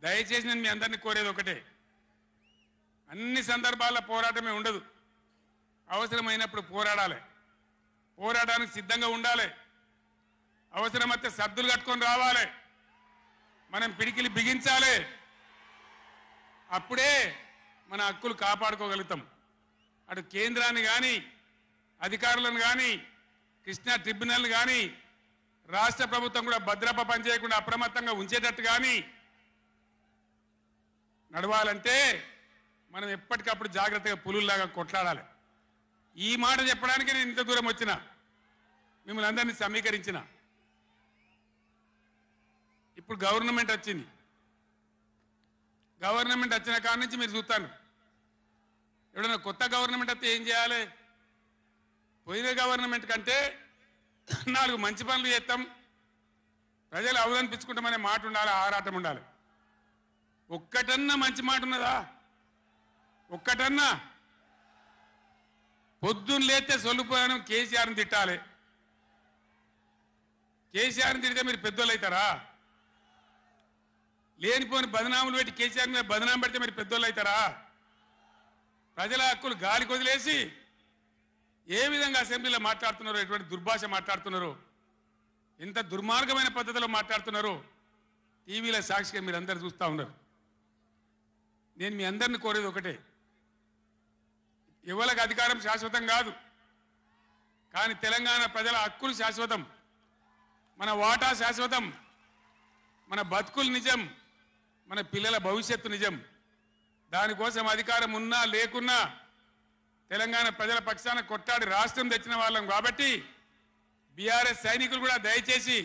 దయచేసి నేను మీ అందరినీ కోరేది ఒకటే, అన్ని సందర్భాల్లో పోరాటమే ఉండదు, అవసరమైనప్పుడు పోరాడాలి, పోరాటానికి సిద్ధంగా ఉండాలి, అవసరమైతే సర్దులు కట్టుకొని రావాలి, మనం పిడికిలి బిగించాలి, అప్పుడే మన హక్కులు కాపాడుకోగలుగుతాం. అటు కేంద్రాన్ని కానీ అధికారులను కానీ కృష్ణా ట్రిబ్యునల్ కానీ రాష్ట్ర ప్రభుత్వం కూడా భద్రప పనిచేయకుండా అప్రమత్తంగా ఉంచేటట్టు కానీ నడవాలంటే మనం ఎప్పటికప్పుడు జాగ్రత్తగా పులుల్లాగా కొట్లాడాలి. ఈ మాట చెప్పడానికి నేను ఇంత దూరం వచ్చిన, మిమ్మల్ని అందరినీ సమీకరించిన. ఇప్పుడు గవర్నమెంట్ వచ్చింది, గవర్నమెంట్ వచ్చిన కాడి నుంచి మీరు చూస్తాను, ఎవడన్నా కొత్త గవర్నమెంట్ వస్తే ఏం చేయాలి? పోయిన గవర్నమెంట్ కంటే 4 మంచి పనులు చేస్తాం, ప్రజలు అవలనిపించుకుంటామనే మాట ఉండాలి, ఆరాటం ఉండాలి. ఒక్కటన్నా మంచి మాట ఉన్నదా? ఒక్కటన్నా? పొద్దున్న లేస్తే సొల్లుపోయాను కేసీఆర్ని తిట్టాలి. కేసీఆర్ని తిడితే మీరు పెద్దోళ్ళు అవుతారా? లేనిపోని బదనాములు పెట్టి కేసీఆర్ మీద బదనాం పెడితే మీరు పెద్దోళ్ళు అవుతారా? ప్రజల హక్కులు గాలికి వదిలేసి ఏ విధంగా అసెంబ్లీలో మాట్లాడుతున్నారో, ఎటువంటి దుర్భాష మాట్లాడుతున్నారో, ఎంత దుర్మార్గమైన పద్ధతిలో మాట్లాడుతున్నారో టీవీలో సాక్షిగా మీరు అందరు చూస్తూ ఉన్నారు. నేను మీ అందరిని కోరేది ఒకటే, ఎవరికి అధికారం శాశ్వతం కాదు, కానీ తెలంగాణ ప్రజల హక్కులు శాశ్వతం, మన వాటా శాశ్వతం, మన బతుకులు నిజం, మన పిల్లల భవిష్యత్తు నిజం. దానికోసం అధికారం ఉన్నా లేకున్నా తెలంగాణ ప్రజల పక్షాన కొట్టాడి రాష్ట్రం తెచ్చిన వాళ్ళం కాబట్టి బీఆర్ఎస్ సైనికులు కూడా దయచేసి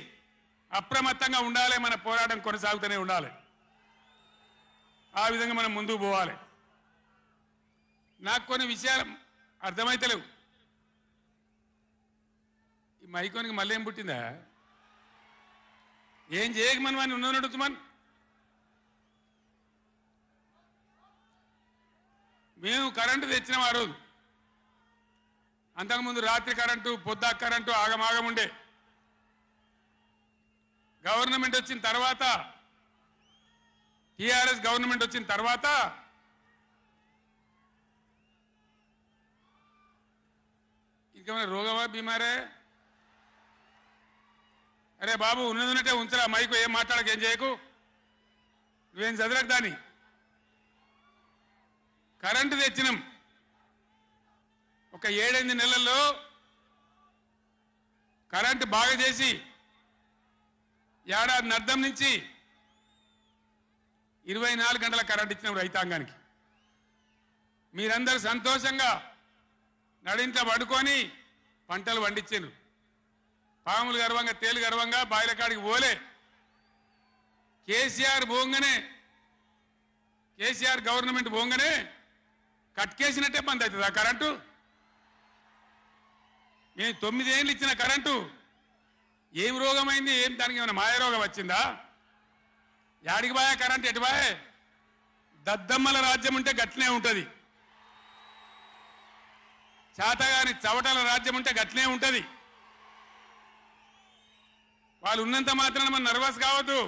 అప్రమత్తంగా ఉండాలి, మన పోరాటం కొనసాగుతూనే ఉండాలి. ఆ విధంగా మనం ముందుకు పోవాలి. నాకు కొన్ని విషయాలు అర్థమైతలేవు. ఈ మైకోనికి మళ్ళీ ఏం పుట్టిందా? ఏం చేయకమని వాడిని ఉన్నట్టు మన మేము కరెంటు తెచ్చినాం ఆ రోజు. అంతకుముందు రాత్రి కరెంటు, పొద్దా కరెంటు ఆగమాగం ఉండే. గవర్నమెంట్ వచ్చిన తర్వాత, టీఆర్ఎస్ గవర్నమెంట్ వచ్చిన తర్వాత ఇంకేమైనా రోగమా బీమారే? అరే బాబు, ఉన్నదంటే ఉంచరా మైకు, ఏం మాట్లాడక, ఏం చేయకు, నువ్వేం చదవకు. దాన్ని కరెంటు తెచ్చినాం. ఒక 7-8 నెలల్లో కరెంటు బాగా చేసి ఏడాది అర్థం నుంచి 24 గంటల కరెంట్ ఇచ్చినాం రైతాంగానికి. మీరందరూ సంతోషంగా నడింట పడుకొని పంటలు పండించారు. పాములు గర్వంగా, తేలు గర్వంగా బాయిల కాడికి పోలే. కేసీఆర్ పోగానే, కేసీఆర్ గవర్నమెంట్ పోగానే కట్కేసినట్టే బంద్ అవుతుంది ఆ కరెంటు. నేను 9 ఏళ్ళు ఇచ్చిన కరెంటు ఏం రోగమైంది? ఏం దానికి ఏమైనా మాయరోగం వచ్చిందా? యాడికి బాయే కరెంటు? ఎటు బాయే? దద్దమ్మల రాజ్యం ఉంటే గట్లనే ఉంటుంది, చాతగాని చవటల రాజ్యం ఉంటే గట్లనే ఉంటుంది. వాళ్ళు ఉన్నంత మాత్రాన మనం నర్వస్ కావద్దు.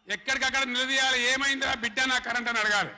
ఎక్కడికక్కడ నిలదీయాలి. ఏమైందిరా బిడ్డ నా కరెంట్ అని అడగాలి.